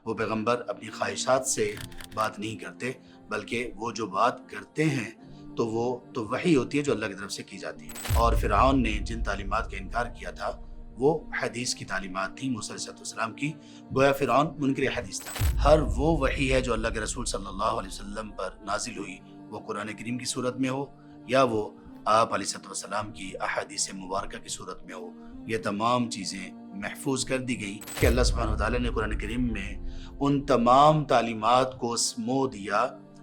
وہ پیغمبر اپنی خواہشات سے بات نہیں کرتے، بلکہ وہ جو بات کرتے ہیں تو وہ تو وحی ہوتی ہے جو اللہ کی طرف سے کی جاتی ہے۔ اور فرعون نے جن تعلیمات کا انکار کیا تھا وہ حدیث کی تعلیمات تھیں موسیٰ علیہ السلام کی، گویا فرعون منکر حدیث تھا۔ ہر وہ وحی ہے جو اللہ کے رسول صلی اللہ علیہ وسلم پر نازل ہوئی، وہ قرآن کریم کی صورت میں ہو یا وہ آپ علیہ السلام کی احادیث مبارکہ کی صورت میں ہو، یہ تمام چیزیں محفوظ کر دی گئیں کہ اللہ سبحانہ وتعالیٰ نے قرآن کریم میں ان تمام تعلیمات کو سمو دیا،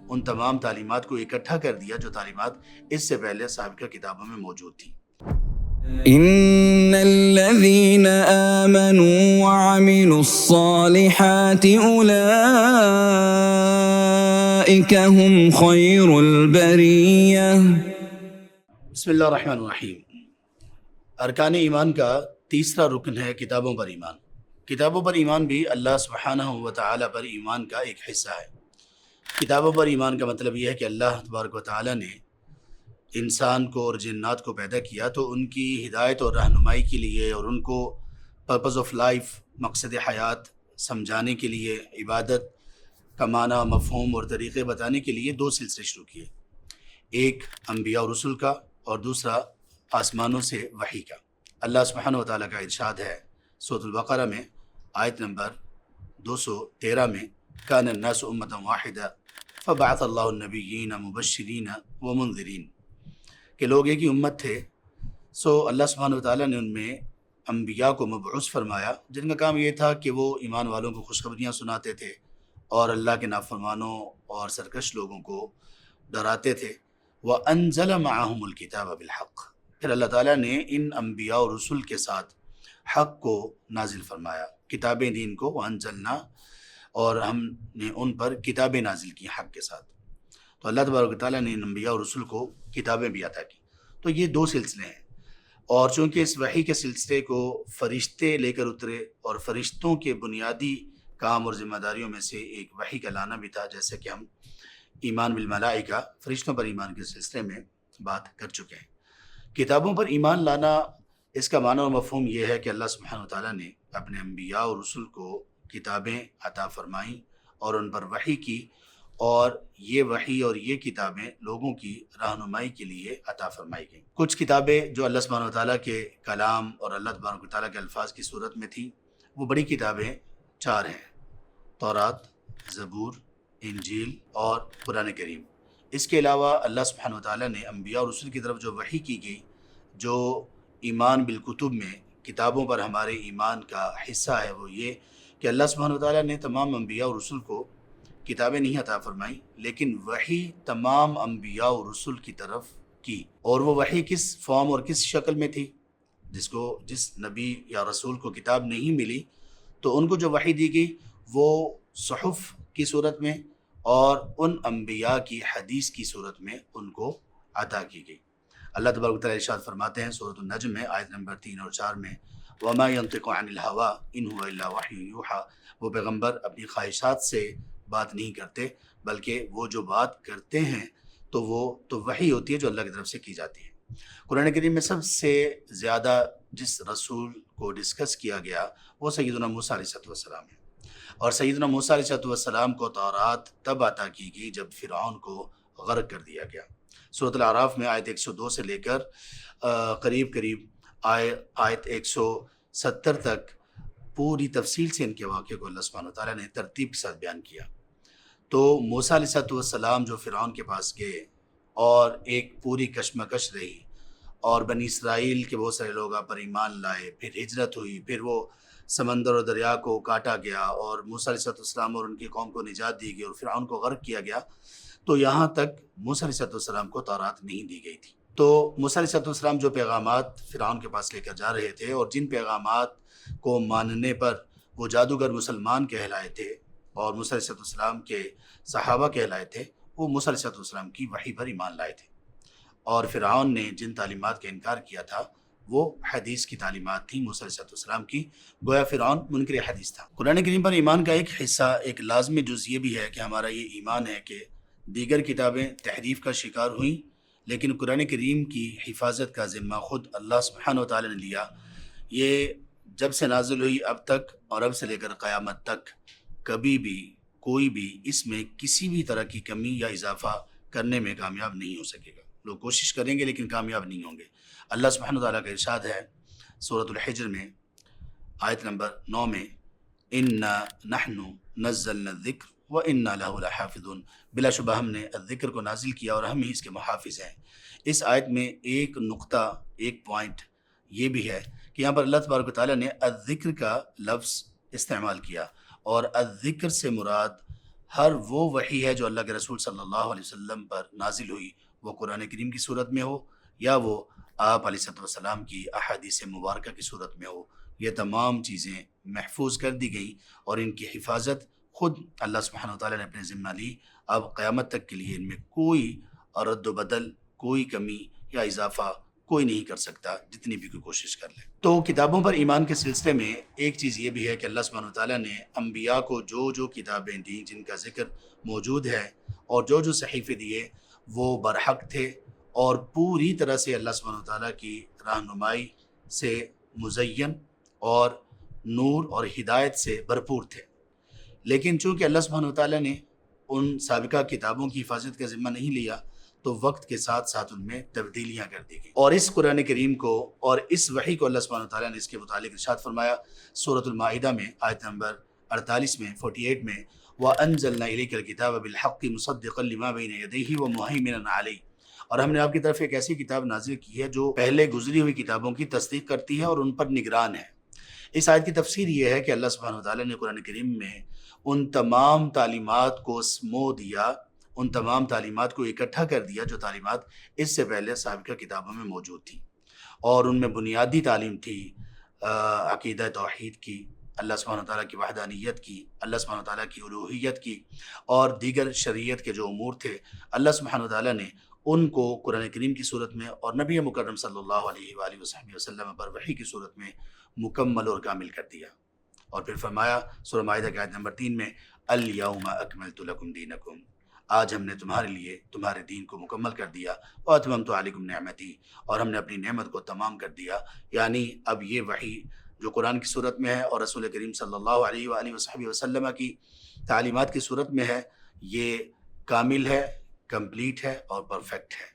ان تمام تعلیمات کو اکٹھا کر دیا جو تعلیمات اس سے پہلے سابقہ کتابوں میں موجود تھیں۔ ان الذين آمنوا وعملوا الصالحات اولئك هم خير البرية۔ بسم اللہ الرحمن الرحیم۔ ارکان ایمان کا تیسرا رکن ہے کتابوں پر ایمان۔ کتابوں پر ایمان بھی اللہ سبحانہ و تعالیٰ پر ایمان کا ایک حصہ ہے۔ کتابوں پر ایمان کا مطلب یہ ہے کہ اللہ تبارک و تعالیٰ نے انسان کو اور جنات کو پیدا کیا تو ان کی ہدایت اور رہنمائی کے لیے اور ان کو پرپز آف لائف، مقصد حیات سمجھانے کے لیے، عبادت کا معنی، مفہوم اور طریقے بتانے کے لیے دو سلسلے شروع کیے، ایک انبیاء اور رسل کا اور دوسرا آسمانوں سے وحی کا۔ اللہ سبحانہ و تعالیٰ کا ارشاد ہے سورۃ البقرہ میں آیت نمبر 213 میں، کان الناس امۃ واحدہ فبعث اللہ النبیین مبشرین ومنذرین، کہ لوگ ایک ہی امت تھے، سو اللہ سبحانہ و تعالیٰ نے ان میں انبیاء کو مبعوث فرمایا جن کا کام یہ تھا کہ وہ ایمان والوں کو خوشخبریاں سناتے تھے اور اللہ کے نافرمانوں اور سرکش لوگوں کو ڈراتے تھے۔ وَأَنزَلَ مَعَهُمُ الْكِتَابَ بِالْحَقِّ، پھر اللہ تعالیٰ نے ان انبیاء اور رسل کے ساتھ حق کو نازل فرمایا، کتابیں دیں ان کو، وَأَنزَلْنَا، اور ہم نے ان پر کتابیں نازل کی حق کے ساتھ۔ تو اللہ تبارک و تعالیٰ نے ان انبیاء اور رسل کو کتابیں بھی عطا کی۔ تو یہ دو سلسلے ہیں، اور چونکہ اس وحی کے سلسلے کو فرشتے لے کر اترے اور فرشتوں کے بنیادی کام اور ذمہ داریوں میں سے ایک وحی کا لانا بھی تھا، جیسے کہ ہم ایمان بالملائکہ، فرشتوں پر ایمان کے سلسلے میں بات کر چکے ہیں۔ کتابوں پر ایمان لانا، اس کا معنی اور مفہوم یہ ہے کہ اللہ سبحانہ وتعالیٰ نے اپنے انبیاء اور رسل کو کتابیں عطا فرمائیں اور ان پر وحی کی، اور یہ وحی اور یہ کتابیں لوگوں کی رہنمائی کے لیے عطا فرمائی گئیں۔ کچھ کتابیں جو اللہ سبحانہ وتعالیٰ کے کلام اور اللہ تبارک وتعالیٰ کے الفاظ کی صورت میں تھیں، وہ بڑی کتابیں 4 ہیں، تورات، زبور، انجیل اور قرآن کریم۔ اس کے علاوہ اللہ سبحانہ وتعالیٰ نے انبیاء اور رسل کی طرف جو وحی کی گئی، جو ایمان بالکتب میں کتابوں پر ہمارے ایمان کا حصہ ہے، وہ یہ کہ اللہ سبحانہ وتعالیٰ نے تمام انبیاء اور رسل کو کتابیں نہیں عطا فرمائیں، لیکن وحی تمام انبیاء اور رسل کی طرف کی۔ اور وہ وحی کس فارم اور کس شکل میں تھی؟ جس نبی یا رسول کو کتاب نہیں ملی تو ان کو جو وحی دی گئی وہ صحف کی صورت میں اور ان انبیاء کی حدیث کی صورت میں ان کو عطا کی گئی۔ اللہ تبارک و تعالیٰ ارشاد فرماتے ہیں سورۃ النجم میں آیت نمبر 3 اور 4 میں، وَمَا يَنطِقُ عَنِ الْهَوَىٰ إِنْ هُوَ إِلَّا وَحْيٌ يُوحَىٰ، وہ پیغمبر اپنی خواہشات سے بات نہیں کرتے، بلکہ وہ جو بات کرتے ہیں تو وہ تو وحی ہوتی ہے جو اللہ کی طرف سے کی جاتی ہے۔ قرآن کریم میں سب سے زیادہ جس رسول کو ڈسکس کیا گیا وہ سیدنا موسیٰ علیہ السلام ہے، اور سیدنا موسیٰ علیہ السلام کو تورات تب عطا کی گئی جب فرعون کو غرق کر دیا گیا۔ سورۃ الاعراف میں آیت 102 سے لے کر قریب آیت 170 تک پوری تفصیل سے ان کے واقعے کو اللہ سبحانہ وتعالیٰ نے ترتیب کے ساتھ بیان کیا۔ تو موسیٰ علیہ السلام جو فرعون کے پاس گئے اور ایک پوری کشمکش رہی، اور بنی اسرائیل کے بہت سارے لوگ آپ پر ایمان لائے، پھر ہجرت ہوئی، پھر وہ سمندر اور دریا کو کاٹا گیا اور موسیٰ علیہ السلام اور ان کی قوم کو نجات دی گئی اور فرعون کو غرق کیا گیا، تو یہاں تک موسیٰ علیہ السلام کو تورات نہیں دی گئی تھی۔ تو موسیٰ علیہ السلام جو پیغامات فرعون کے پاس لے کر جا رہے تھے اور جن پیغامات کو ماننے پر وہ جادوگر مسلمان کہلائے تھے اور موسیٰ علیہ السلام کے صحابہ کہلائے تھے، وہ موسیٰ علیہ السلام کی وحی پر ایمان لائے تھے، اور فرعون نے جن تعلیمات کا انکار کیا تھا وہ حدیث کی تعلیمات تھیں موسیٰ علیہ السلام کی، گویا فرعون منکر حدیث تھا۔ قرآن کریم پر ایمان کا ایک حصہ، ایک لازمی جز یہ بھی ہے کہ ہمارا یہ ایمان ہے کہ دیگر کتابیں تحریف کا شکار ہوئیں، لیکن قرآن کریم کی حفاظت کا ذمہ خود اللہ سبحانہ و تعالیٰ نے لیا۔ یہ جب سے نازل ہوئی اب تک اور اب سے لے کر قیامت تک کبھی بھی کوئی بھی اس میں کسی بھی طرح کی کمی یا اضافہ کرنے میں کامیاب نہیں ہو سکے گا۔ لوگ کوشش کریں گے لیکن کامیاب نہیں ہوں گے۔ اللہ سبحانہ وتعالیٰ کا ارشاد ہے سورۃ الحجر میں آیت نمبر 9 میں، اِنَّا نَحْنُ نَزَّلْنَا الذِّکْرَ وَإِنَّا لَهُ لَحَافِظُونَ، بلا شبہ ہم نے الذکر کو نازل کیا اور ہم ہی اس کے محافظ ہیں۔ اس آیت میں ایک نقطہ، ایک پوائنٹ یہ بھی ہے کہ یہاں پر اللہ تبارک و تعالیٰ نے الذکر کا لفظ استعمال کیا، اور الذکر سے مراد ہر وہ وحی ہے جو اللہ کے رسول صلی اللہ علیہ وسلم پر نازل ہوئی، وہ قرآن کریم کی صورت میں ہو یا وہ آپ علیہ السلام کی احادیث مبارکہ کی صورت میں ہو۔ یہ تمام چیزیں محفوظ کر دی گئیں اور ان کی حفاظت خود اللہ سبحانہ وتعالیٰ نے اپنے ذمہ لی۔ اب قیامت تک کے لیے ان میں کوئی رد و بدل، کوئی کمی یا اضافہ کوئی نہیں کر سکتا، جتنی بھی کوئی کوشش کر لے۔ تو کتابوں پر ایمان کے سلسلے میں ایک چیز یہ بھی ہے کہ اللہ سبحانہ وتعالیٰ نے انبیاء کو جو کتابیں دیں، جن کا ذکر موجود ہے، اور جو صحیفے دیے، وہ برحق تھے اور پوری طرح سے اللہ سبحانہ وتعالیٰ کی رہنمائی سے مزین اور نور اور ہدایت سے بھرپور تھے۔ لیکن چونکہ اللہ سبحانہ وتعالیٰ نے ان سابقہ کتابوں کی حفاظت کا ذمہ نہیں لیا، تو وقت کے ساتھ ساتھ ان میں تبدیلیاں کر دی گئیں، اور اس قرآن کریم کو اور اس وحی کو اللہ سبحانہ وتعالیٰ نے اس کے متعلق ارشاد فرمایا سورۃ المائدہ میں آیت نمبر 48 میں 48 میں، وَأَنزَلْنَا إِلَيْكَ الْكِتَابَ بِالْحَقِّ مُصَدِّقًا لِمَا بَيْنَ يَدَيْهِ وَمُهَيْمِنًا عَلَيْهِ، اور ہم نے آپ کی طرف ایک ایسی کتاب نازل کی ہے جو پہلے گزری ہوئی کتابوں کی تصدیق کرتی ہے اور ان پر نگران ہے۔ اس آیت کی تفسیر یہ ہے کہ اللہ سبحانہ وتعالیٰ نے قرآن کریم میں ان تمام تعلیمات کو سمو دیا، ان تمام تعلیمات کو اکٹھا کر دیا جو تعلیمات اس سے پہلے سابقہ کتابوں میں موجود تھیں، اور ان میں بنیادی تعلیم تھی عقیدہ توحید کی، اللہ سبحانہ تعالیٰ کی وحدانیت کی، اللہ سبحانہ تعالیٰ کی الوہیت کی، اور دیگر شریعت کے جو امور تھے، اللہ سبحانہ تعالیٰ نے ان کو قرآن کریم کی صورت میں اور نبی مکرم صلی اللہ علیہ وآلہ وصحبہ وسلم پر وحی کی صورت میں مکمل اور کامل کر دیا۔ اور پھر فرمایا سورہ مائدہ کی آیت نمبر 3 میں، الیوم اکملت لکم دینکم، آج ہم نے تمہارے لیے تمہارے دین کو مکمل کر دیا، واتممت علیکم نعمتی، اور ہم نے اپنی نعمت کو تمام کر دیا۔ یعنی اب یہ وحی جو قرآن کی صورت میں ہے اور رسول کریم صلی اللہ علیہ وآلہ وصحبہ وسلم کی تعلیمات کی صورت میں ہے، یہ کامل ہے، کمپلیٹ ہے اور پرفیکٹ ہے۔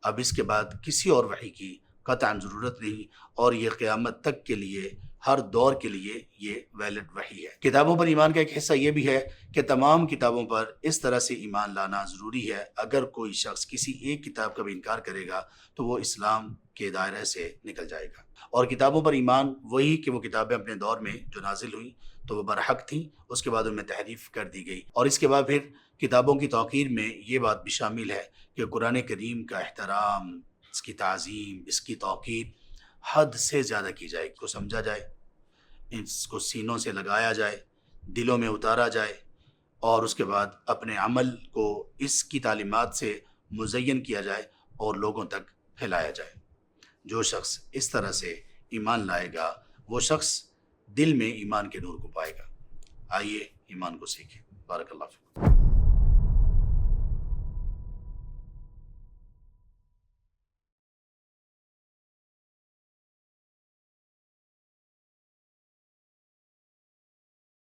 اب اس کے بعد کسی اور وحی کی قطعاً ضرورت نہیں، اور یہ قیامت تک کے لیے، ہر دور کے لیے یہ ویلڈ وحی ہے۔ کتابوں پر ایمان کا ایک حصہ یہ بھی ہے کہ تمام کتابوں پر اس طرح سے ایمان لانا ضروری ہے۔ اگر کوئی شخص کسی ایک کتاب کا بھی انکار کرے گا تو وہ اسلام کے دائرے سے نکل جائے گا۔ اور کتابوں پر ایمان وہی کہ وہ کتابیں اپنے دور میں جو نازل ہوئیں تو وہ برحق تھیں، اس کے بعد ان میں تحریف کر دی گئی، اور اس کے بعد پھر کتابوں کی توقیر میں یہ بات بھی شامل ہے کہ قرآن کریم کا احترام، اس کی تعظیم، اس کی توقیر حد سے زیادہ کی جائے، اس کو سمجھا جائے، اس کو سینوں سے لگایا جائے، دلوں میں اتارا جائے، اور اس کے بعد اپنے عمل کو اس کی تعلیمات سے مزین کیا جائے اور لوگوں تک پھیلایا جائے۔ جو شخص اس طرح سے ایمان لائے گا وہ شخص دل میں ایمان کے نور کو پائے گا۔ آئیے ایمان کو سیکھیں۔ بارک اللہ فیکم۔